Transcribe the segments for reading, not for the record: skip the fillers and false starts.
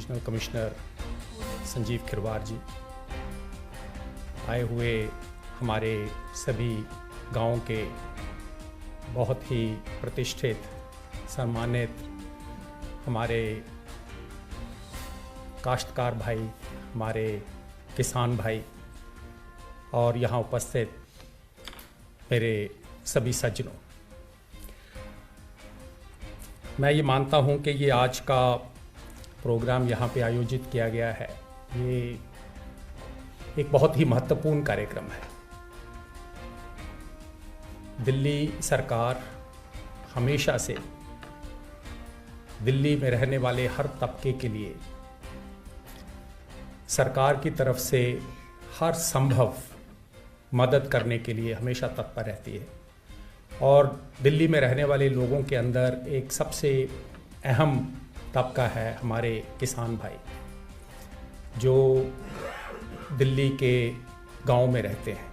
Divisional commissioner Sanjeev Khirwar जी, आए हुए हमारे सभी गांव के बहुत ही प्रतिष्ठित सम्मानित हमारे काश्तकार भाई, हमारे किसान भाई और यहाँ उपस्थित मेरे सभी सज्जनों, मैं ये मानता हूँ कि ये आज का प्रोग्राम यहाँ पे आयोजित किया गया है, ये एक बहुत ही महत्वपूर्ण कार्यक्रम है। दिल्ली सरकार हमेशा से दिल्ली में रहने वाले हर तबके के लिए सरकार की तरफ से हर संभव मदद करने के लिए हमेशा तत्पर रहती है। और दिल्ली में रहने वाले लोगों के अंदर एक सबसे अहम तबका है हमारे किसान भाई, जो दिल्ली के गांव में रहते हैं।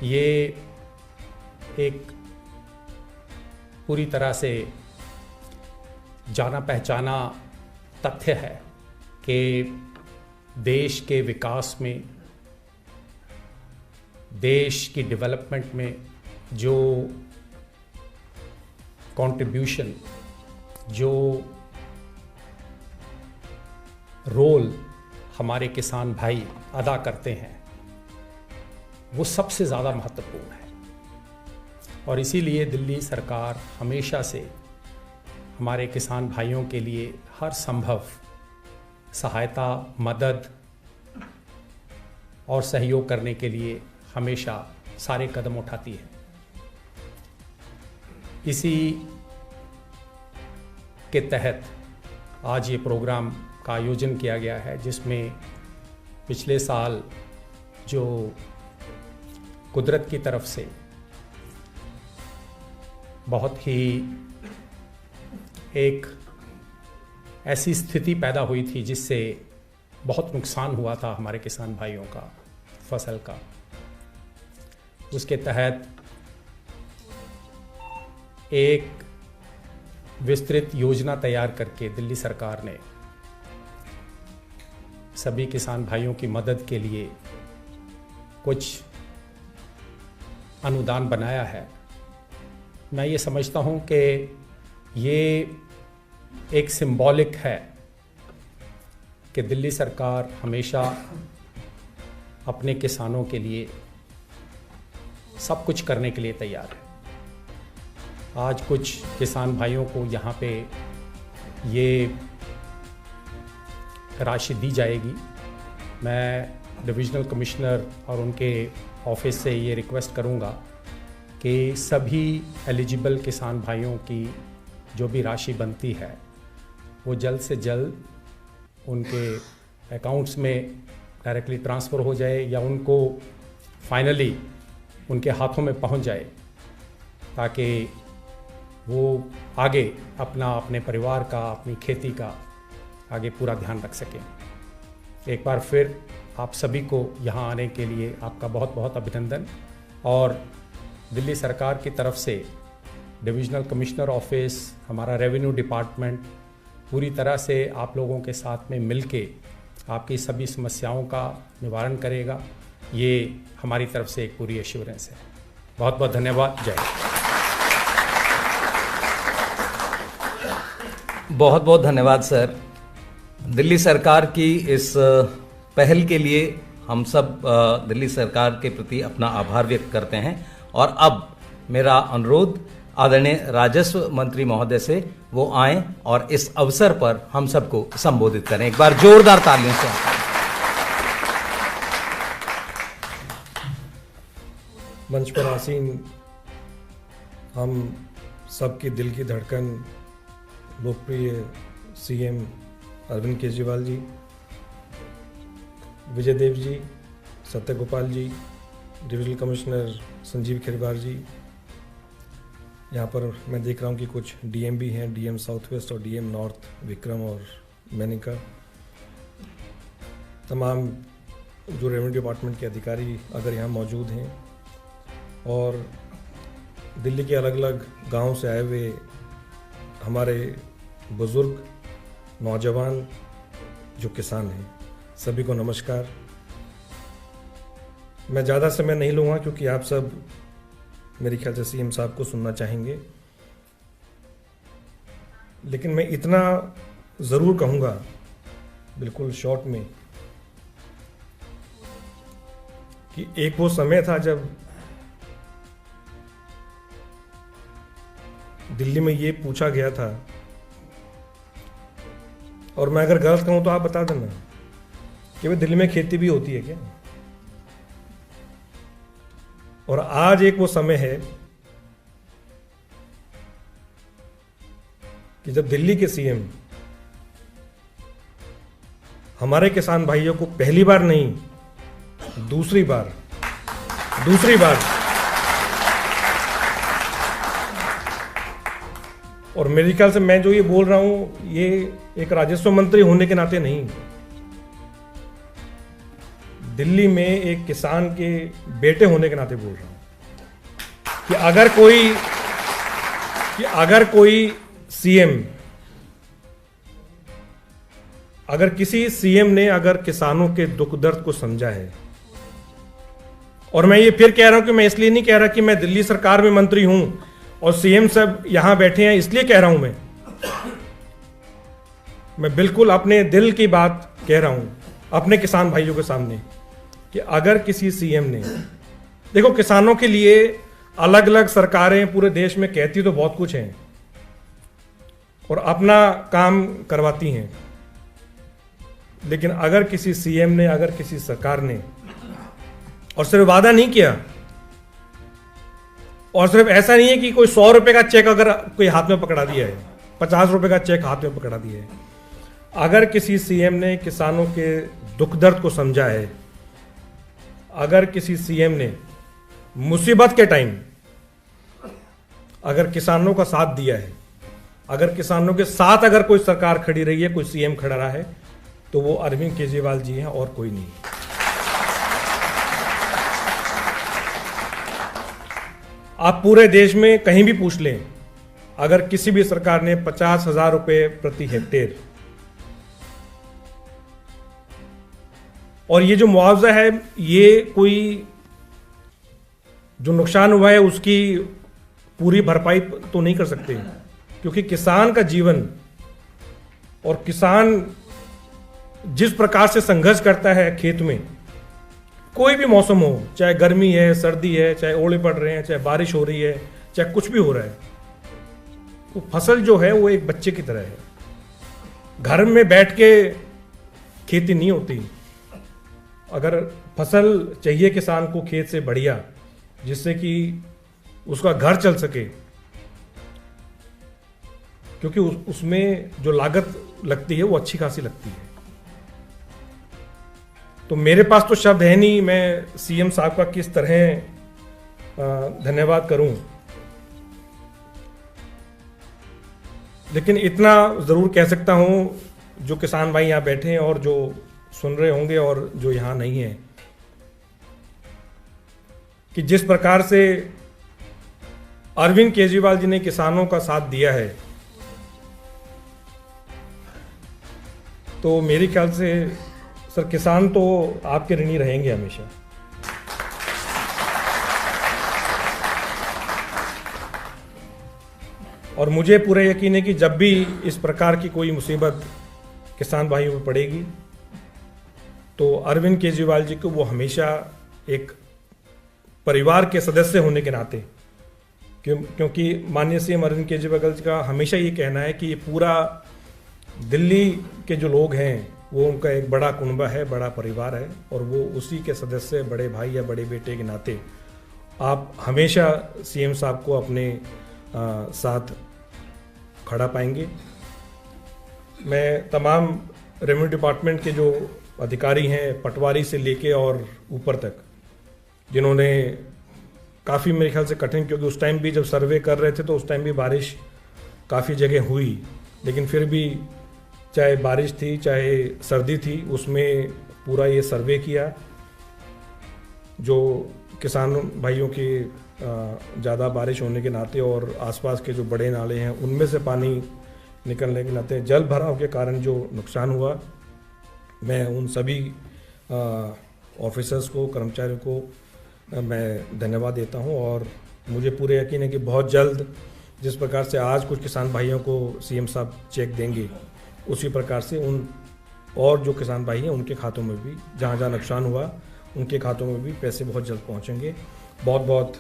ये एक पूरी तरह से जाना पहचाना तथ्य है कि देश के विकास में, देश की डेवलपमेंट में जो कंट्रीब्यूशन, जो रोल हमारे किसान भाई अदा करते हैं, वो सबसे ज़्यादा महत्वपूर्ण है। और इसीलिए दिल्ली सरकार हमेशा से हमारे किसान भाइयों के लिए हर संभव सहायता, मदद और सहयोग करने के लिए हमेशा सारे कदम उठाती है। इसी के तहत आज ये प्रोग्राम का आयोजन किया गया है, जिसमें पिछले साल जो कुदरत की तरफ से बहुत ही एक ऐसी स्थिति पैदा हुई थी जिससे बहुत नुकसान हुआ था हमारे किसान भाइयों का, फसल का। उसके तहत एक विस्तृत योजना तैयार करके दिल्ली सरकार ने सभी किसान भाइयों की मदद के लिए कुछ अनुदान बनाया है। मैं ये समझता हूँ कि ये एक सिंबॉलिक है कि दिल्ली सरकार हमेशा अपने किसानों के लिए सब कुछ करने के लिए तैयार है। आज कुछ किसान भाइयों को यहाँ पे ये राशि दी जाएगी। मैं डिविजनल कमिश्नर और उनके ऑफिस से ये रिक्वेस्ट करूँगा कि सभी एलिजिबल किसान भाइयों की जो भी राशि बनती है वो जल्द से जल्द उनके अकाउंट्स में डायरेक्टली ट्रांसफ़र हो जाए या उनको फाइनली उनके हाथों में पहुंच जाए, ताकि वो आगे अपने परिवार का, अपनी खेती का आगे पूरा ध्यान रख सकें। एक बार फिर आप सभी को यहाँ आने के लिए आपका बहुत बहुत अभिनंदन। और दिल्ली सरकार की तरफ से डिविजनल कमिश्नर ऑफिस, हमारा रेवेन्यू डिपार्टमेंट पूरी तरह से आप लोगों के साथ में मिलके आपकी सभी समस्याओं का निवारण करेगा। ये हमारी तरफ से एक पूरी एश्योरेंस है। बहुत बहुत धन्यवाद। जय हिंद। बहुत बहुत धन्यवाद सर। दिल्ली सरकार की इस पहल के लिए हम सब दिल्ली सरकार के प्रति अपना आभार व्यक्त करते हैं। और अब मेरा अनुरोध आदरणीय राजस्व मंत्री महोदय से वो आएं और इस अवसर पर हम सबको संबोधित करें। एक बार जोरदार तालियों से। मंच पर आसीन हम सबकी दिल की धड़कन लोकप्रिय सीएम अरविंद केजरीवाल जी, विजय देव जी, सत्यगोपाल जी, डिविजनल कमिश्नर संजीव खिरवार जी, यहाँ पर मैं देख रहा हूँ कि कुछ डीएम भी हैं, डीएम साउथ वेस्ट और डीएम नॉर्थ विक्रम और मैनिका, तमाम जो रेवेन्यू डिपार्टमेंट के अधिकारी अगर यहाँ मौजूद हैं, और दिल्ली के अलग अलग गांव से आए हुए हमारे बुज़ुर्ग नौजवान, जो किसान हैं, सभी को नमस्कार। मैं ज़्यादा समय नहीं लूँगा क्योंकि आप सब मेरे ख्याल से सीएम साहब को सुनना चाहेंगे, लेकिन मैं इतना ज़रूर कहूँगा बिल्कुल शॉर्ट में कि एक वो समय था जब दिल्ली में ये पूछा गया था, और मैं अगर गलत कहूँ तो आप बता देना कि भाई दिल्ली में खेती भी होती है क्या। और आज एक वो समय है कि जब दिल्ली के सीएम हमारे किसान भाइयों को पहली बार नहीं, दूसरी बार और मेरे ख्याल से मैं जो ये बोल रहा हूं ये एक राजस्व मंत्री होने के नाते नहीं, दिल्ली में एक किसान के बेटे होने के नाते बोल रहा हूं कि अगर कोई सीएम, अगर किसी सीएम ने अगर किसानों के दुख दर्द को समझा है, और मैं ये फिर कह रहा हूं कि मैं इसलिए नहीं कह रहा कि मैं दिल्ली सरकार में मंत्री हूं और सीएम सब यहां बैठे हैं इसलिए कह रहा हूं, मैं बिल्कुल अपने दिल की बात कह रहा हूं अपने किसान भाइयों के सामने कि अगर किसी सीएम ने, देखो किसानों के लिए अलग अलग सरकारें पूरे देश में कहती तो बहुत कुछ हैं और अपना काम करवाती हैं, लेकिन अगर किसी सीएम ने, अगर किसी सरकार ने, और सिर्फ वादा नहीं किया, और सिर्फ ऐसा नहीं है कि कोई 100 रुपए का चेक अगर कोई हाथ में पकड़ा दिया है, 50 रुपए का चेक हाथ में पकड़ा दिया है, अगर किसी सीएम ने किसानों के दुख दर्द को समझा है, अगर किसी सीएम ने मुसीबत के टाइम अगर किसानों का साथ दिया है, अगर किसानों के साथ अगर कोई सरकार खड़ी रही है, कोई सीएम खड़ा रहा है, तो वो अरविंद केजरीवाल जी हैं और कोई नहीं। आप पूरे देश में कहीं भी पूछ लें, अगर किसी भी सरकार ने 50,000 रुपए प्रति हेक्टेयर, और ये जो मुआवजा है ये कोई जो नुकसान हुआ है उसकी पूरी भरपाई तो नहीं कर सकते, क्योंकि किसान का जीवन और किसान जिस प्रकार से संघर्ष करता है खेत में, कोई भी मौसम हो, चाहे गर्मी है, सर्दी है, चाहे ओले पड़ रहे हैं, चाहे बारिश हो रही है, चाहे कुछ भी हो रहा है, वो फसल जो है वो एक बच्चे की तरह है। घर में बैठ के खेती नहीं होती। अगर फसल चाहिए किसान को खेत से बढ़िया, जिससे कि उसका घर चल सके, क्योंकि उसमें जो लागत लगती है वो अच्छी खासी लगती है। तो मेरे पास तो शब्द है नहीं, मैं सीएम साहब का किस तरह धन्यवाद करूं, लेकिन इतना जरूर कह सकता हूं, जो किसान भाई यहां बैठे हैं और जो सुन रहे होंगे और जो यहां नहीं है, कि जिस प्रकार से अरविंद केजरीवाल जी ने किसानों का साथ दिया है, तो मेरे ख्याल से सर किसान तो आपके ऋणी रहेंगे हमेशा। और मुझे पूरा यकीन है कि जब भी इस प्रकार की कोई मुसीबत किसान भाइयों पर पड़ेगी, तो अरविंद केजरीवाल जी को वो हमेशा एक परिवार के सदस्य होने के नाते, क्योंकि माननीय सीएम अरविंद केजरीवाल जी का हमेशा ये कहना है कि ये पूरा दिल्ली के जो लोग हैं वो उनका एक बड़ा कुनबा है, बड़ा परिवार है, और वो उसी के सदस्य, बड़े भाई या बड़े बेटे के नाते आप हमेशा सीएम साहब को अपने साथ खड़ा पाएंगे। मैं तमाम रेवेन्यू डिपार्टमेंट के जो अधिकारी हैं, पटवारी से लेके और ऊपर तक, जिन्होंने काफ़ी मेरे ख्याल से कठिन, क्योंकि उस टाइम भी जब सर्वे कर रहे थे तो उस टाइम भी बारिश काफ़ी जगह हुई, लेकिन फिर भी चाहे बारिश थी चाहे सर्दी थी, उसमें पूरा ये सर्वे किया। जो किसान भाइयों की ज़्यादा बारिश होने के नाते और आसपास के जो बड़े नाले हैं उनमें से पानी निकलने के नाते जल भराव के कारण जो नुकसान हुआ, मैं उन सभी ऑफिसर्स को, कर्मचारियों को मैं धन्यवाद देता हूं। और मुझे पूरे यकीन है कि बहुत जल्द जिस प्रकार से आज कुछ किसान भाइयों को सीएम साहब चेक देंगे, उसी प्रकार से उन और जो किसान भाई हैं उनके खातों में भी, जहां जहां नुकसान हुआ उनके खातों में भी पैसे बहुत जल्द पहुंचेंगे। बहुत बहुत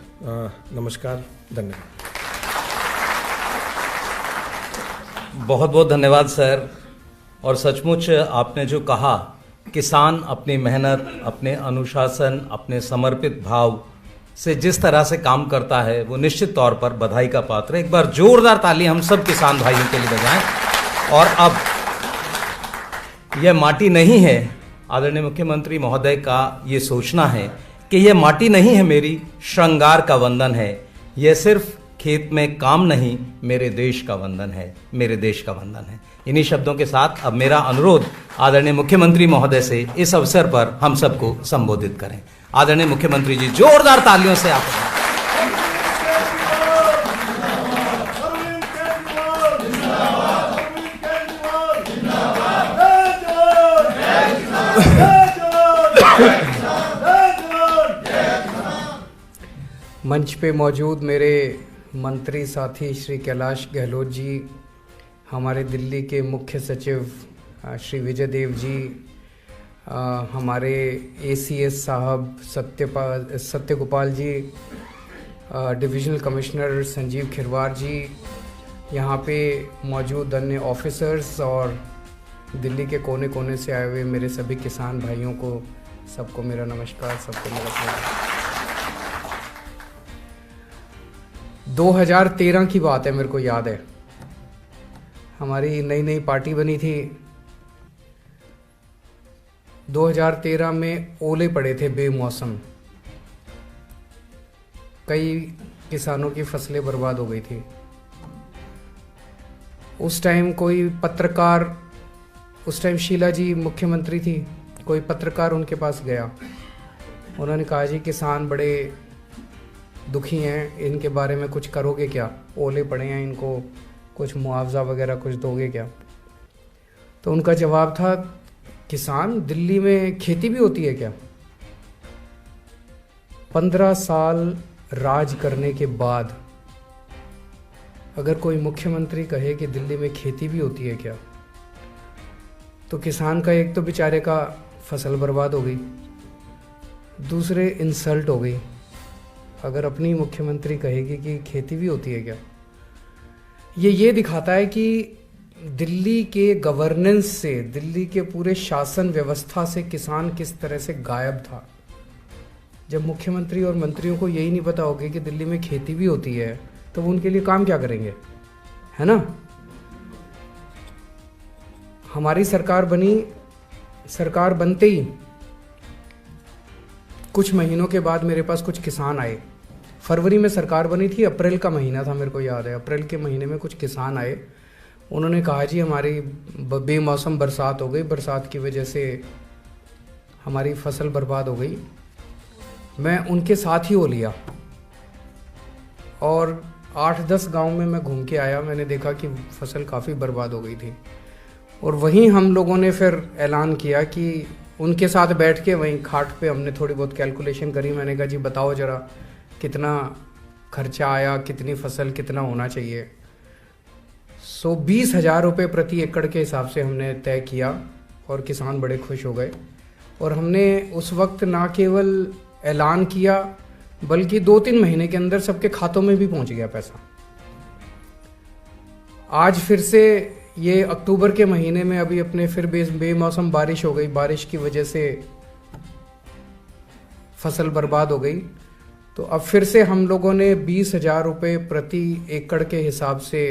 नमस्कार, धन्यवाद। बहुत बहुत धन्यवाद सर। और सचमुच आपने जो कहा, किसान अपनी मेहनत, अपने अनुशासन, अपने समर्पित भाव से जिस तरह से काम करता है, वो निश्चित तौर पर बधाई का पात्र है। एक बार जोरदार ताली हम सब किसान भाइयों के लिए बजाएं। और अब यह माटी नहीं है, आदरणीय मुख्यमंत्री महोदय का ये सोचना है कि यह माटी नहीं है मेरी, श्रृंगार का वंदन है। यह सिर्फ खेत में काम नहीं, मेरे देश का वंदन है, मेरे देश का वंदन है। इन्हीं शब्दों के साथ अब मेरा अनुरोध आदरणीय मुख्यमंत्री महोदय से इस अवसर पर हम सबको संबोधित करें। आदरणीय मुख्यमंत्री जी, जोरदार तालियों से आप मंच पे मौजूद मेरे मंत्री साथी श्री कैलाश गहलोत जी, हमारे दिल्ली के मुख्य सचिव श्री विजय देव जी, हमारे एसीएस साहब सत्यगोपाल जी, डिविजनल कमिश्नर संजीव खिरवार जी, यहाँ पे मौजूद अन्य ऑफिसर्स और दिल्ली के कोने कोने से आए हुए मेरे सभी किसान भाइयों को, सबको मेरा नमस्कार, सबको मेरा प्रणाम। 2013 की बात है, मेरे को याद है, हमारी नई नई पार्टी बनी थी। 2013 में ओले पड़े थे बेमौसम, कई किसानों की फसलें बर्बाद हो गई थी। उस टाइम कोई पत्रकार, उस टाइम शीला जी मुख्यमंत्री थी, कोई पत्रकार उनके पास गया, उन्होंने कहा जी किसान बड़े दुखी हैं, इनके बारे में कुछ करोगे क्या? ओले पड़े हैं, इनको कुछ मुआवजा वगैरह कुछ दोगे क्या? तो उनका जवाब था, किसान, दिल्ली में खेती भी होती है क्या? 15 साल राज करने के बाद अगर कोई मुख्यमंत्री कहे कि दिल्ली में खेती भी होती है क्या, तो किसान का एक तो बेचारे का फसल बर्बाद हो गई, दूसरे इंसल्ट हो गई। अगर अपनी मुख्यमंत्री कहेगी कि खेती भी होती है क्या, ये दिखाता है कि दिल्ली के गवर्नेंस से, दिल्ली के पूरे शासन व्यवस्था से किसान किस तरह से गायब था। जब मुख्यमंत्री और मंत्रियों को यही नहीं पता होगा कि दिल्ली में खेती भी होती है, तो वो उनके लिए काम क्या करेंगे, है ना? हमारी सरकार बनी, सरकार बनते ही कुछ महीनों के बाद मेरे पास कुछ किसान आए। फरवरी में सरकार बनी थी, अप्रैल का महीना था, मेरे को याद है, अप्रैल के महीने में कुछ किसान आए। उन्होंने कहा जी हमारी बेमौसम बरसात हो गई, बरसात की वजह से हमारी फसल बर्बाद हो गई। मैं उनके साथ ही हो लिया और 8-10 गांव में मैं घूम के आया। मैंने देखा कि फसल काफ़ी बर्बाद हो गई थी और वहीं हम लोगों ने फिर ऐलान किया कि उनके साथ बैठ के वहीं खाट पे हमने थोड़ी बहुत कैलकुलेशन करी। मैंने कहा जी बताओ ज़रा कितना खर्चा आया, कितनी फसल, कितना होना चाहिए। 20,000 रुपये प्रति एकड़ के हिसाब से हमने तय किया और किसान बड़े खुश हो गए। और हमने उस वक्त ना केवल ऐलान किया बल्कि 2-3 महीने के अंदर सबके खातों में भी पहुंच गया पैसा। आज फिर से ये अक्टूबर के महीने में अभी अपने फिर बेमौसम बारिश हो गई, बारिश की वजह से फसल बर्बाद हो गई। तो अब फिर से हम लोगों ने 20,000 रुपये प्रति एकड़ के हिसाब से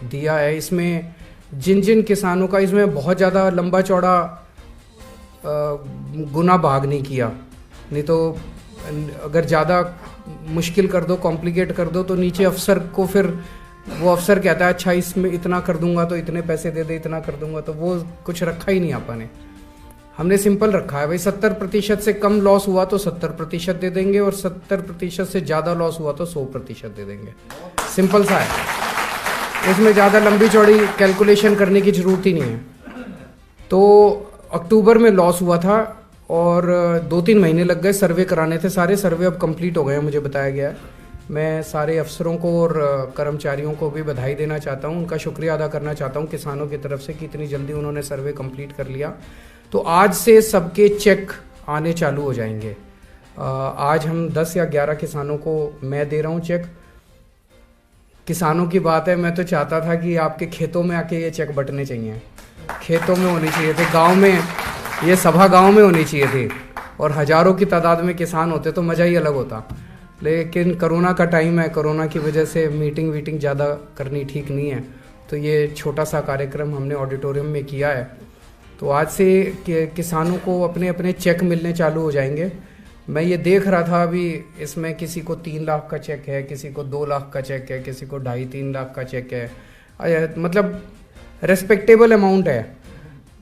दिया है। इसमें जिन जिन किसानों का, इसमें बहुत ज़्यादा लंबा चौड़ा गुना भाग नहीं किया, नहीं तो अगर ज़्यादा मुश्किल कर दो, कॉम्प्लिकेट कर दो, तो नीचे अफसर को फिर वो अफसर कहता है अच्छा इसमें इतना कर दूंगा तो इतने पैसे दे दे, इतना कर दूंगा, तो वो कुछ रखा ही नहीं आपने। हमने सिंपल रखा है भाई, 70% से कम लॉस हुआ तो 70% दे देंगे और 70% से ज़्यादा लॉस हुआ तो 100% दे देंगे। सिंपल सा है। इसमें ज़्यादा लंबी चौड़ी कैलकुलेशन करने की ज़रूरत ही नहीं है। तो अक्टूबर में लॉस हुआ था और 2-3 महीने लग गए, सर्वे कराने थे, सारे सर्वे अब कंप्लीट हो गए हैं, मुझे बताया गया है। मैं सारे अफसरों को और कर्मचारियों को भी बधाई देना चाहता हूं, उनका शुक्रिया अदा करना चाहता हूं किसानों की तरफ से कि इतनी जल्दी उन्होंने सर्वे कंप्लीट कर लिया। तो आज से सबके चेक आने चालू हो जाएंगे। आज हम 10 या 11 किसानों को मैं दे रहा हूं चेक। किसानों की बात है, मैं तो चाहता था कि आपके खेतों में आके ये चेक बंटने चाहिए, खेतों में होने चाहिए थे, गाँव में, ये सभा गाँव में होनी चाहिए थी और हज़ारों की तादाद में किसान होते तो मज़ा ही अलग होता। लेकिन कोरोना का टाइम है, कोरोना की वजह से मीटिंग ज़्यादा करनी ठीक नहीं है, तो ये छोटा सा कार्यक्रम हमने ऑडिटोरियम में किया है। तो आज से किसानों को अपने अपने चेक मिलने चालू हो जाएंगे। मैं ये देख रहा था अभी, इसमें किसी को 3 लाख का चेक है, किसी को 2 लाख का चेक है, किसी को 2.5-3 लाख का चेक है, मतलब रेस्पेक्टेबल अमाउंट है।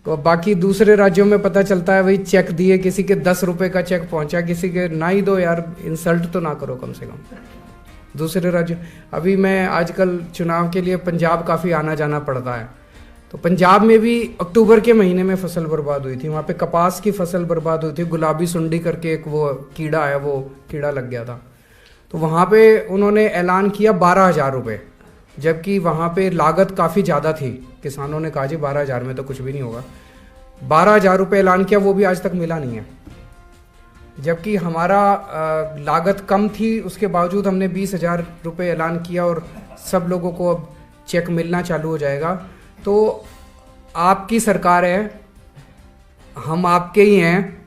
तो बाकी दूसरे राज्यों में पता चलता है भाई चेक दिए, किसी के 10 रुपए का चेक पहुंचा, किसी के ना ही दो यार, इंसल्ट तो ना करो कम से कम दूसरे राज्य। अभी मैं आजकल चुनाव के लिए पंजाब काफ़ी आना जाना पड़ता है, तो पंजाब में भी अक्टूबर के महीने में फसल बर्बाद हुई थी, वहाँ पे कपास की फसल बर्बाद हुई थी, गुलाबी सुंडी करके एक वो कीड़ा है, वो कीड़ा लग गया था। तो वहाँ पे उन्होंने ऐलान किया 12,000 रुपये, जबकि वहाँ पे लागत काफ़ी ज़्यादा थी। किसानों ने कहा जी 12,000 में तो कुछ भी नहीं होगा, 12,000 रुपये ऐलान किया, वो भी आज तक मिला नहीं है। जबकि हमारा लागत कम थी, उसके बावजूद हमने 20,000 रुपये ऐलान किया और सब लोगों को अब चेक मिलना चालू हो जाएगा। तो आपकी सरकार है, हम आपके ही हैं,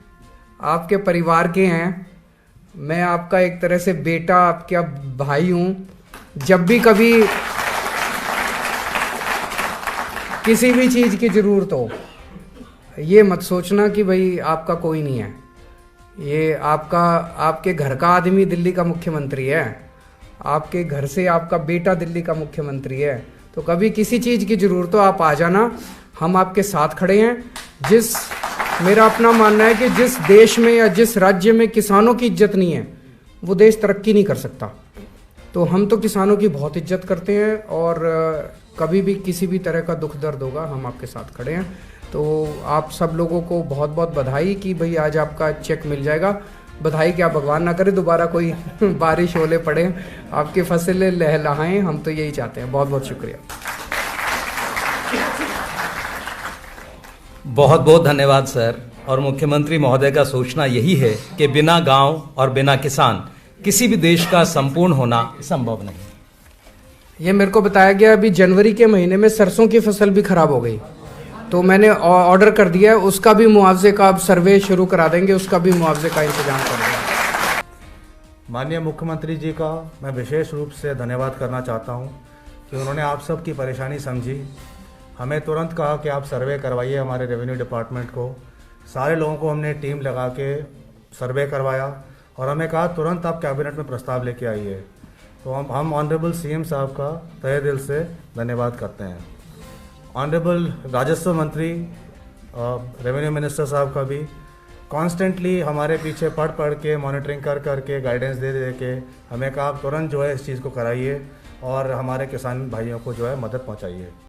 आपके परिवार के हैं, मैं आपका एक तरह से बेटा, आपका भाई हूँ। जब भी कभी किसी भी चीज़ की ज़रूरत हो, ये मत सोचना कि भाई आपका कोई नहीं है, ये आपके घर का आदमी दिल्ली का मुख्यमंत्री है, आपके घर से आपका बेटा दिल्ली का मुख्यमंत्री है। तो कभी किसी चीज़ की ज़रूरत हो आप आ जाना, हम आपके साथ खड़े हैं। मेरा अपना मानना है कि जिस देश में या जिस राज्य में किसानों की इज्जत नहीं है, वो देश तरक्की नहीं कर सकता। तो हम तो किसानों की बहुत इज्जत करते हैं और कभी भी किसी भी तरह का दुख दर्द होगा हम आपके साथ खड़े हैं। तो आप सब लोगों को बहुत बहुत बधाई कि भाई आज आपका चेक मिल जाएगा। बधाई क्या, भगवान ना करे दोबारा कोई बारिश ओले पड़े, आपकी फसलें लहलहाएं, हम तो यही चाहते हैं। बहुत बहुत शुक्रिया। बहुत बहुत धन्यवाद सर। और मुख्यमंत्री महोदय का सोचना यही है कि बिना गांव और बिना किसान किसी भी देश का संपूर्ण होना संभव नहीं। ये मेरे को बताया गया अभी जनवरी के महीने में सरसों की फसल भी खराब हो गई, तो मैंने ऑर्डर कर दिया है, उसका भी मुआवजे का अब सर्वे शुरू करा देंगे, उसका भी मुआवजे का इंतजाम कर देंगे। माननीय मुख्यमंत्री जी का मैं विशेष रूप से धन्यवाद करना चाहता हूं कि उन्होंने आप सब की परेशानी समझी, हमें तुरंत कहा कि आप सर्वे करवाइए हमारे रेवेन्यू डिपार्टमेंट को। सारे लोगों को हमने टीम लगा के सर्वे करवाया और हमें कहा तुरंत आप कैबिनेट में प्रस्ताव लेके आइए। तो हम ऑनरेबल सीएम साहब का तहे दिल से धन्यवाद करते हैं। ऑनरेबल राजस्व मंत्री रेवेन्यू मिनिस्टर साहब का भी कॉन्स्टेंटली हमारे पीछे पढ़ के मॉनिटरिंग कर के गाइडेंस दे के हमें कहा आप तुरंत जो है इस चीज़ को कराइए और हमारे किसान भाइयों को जो है मदद पहुंचाइए।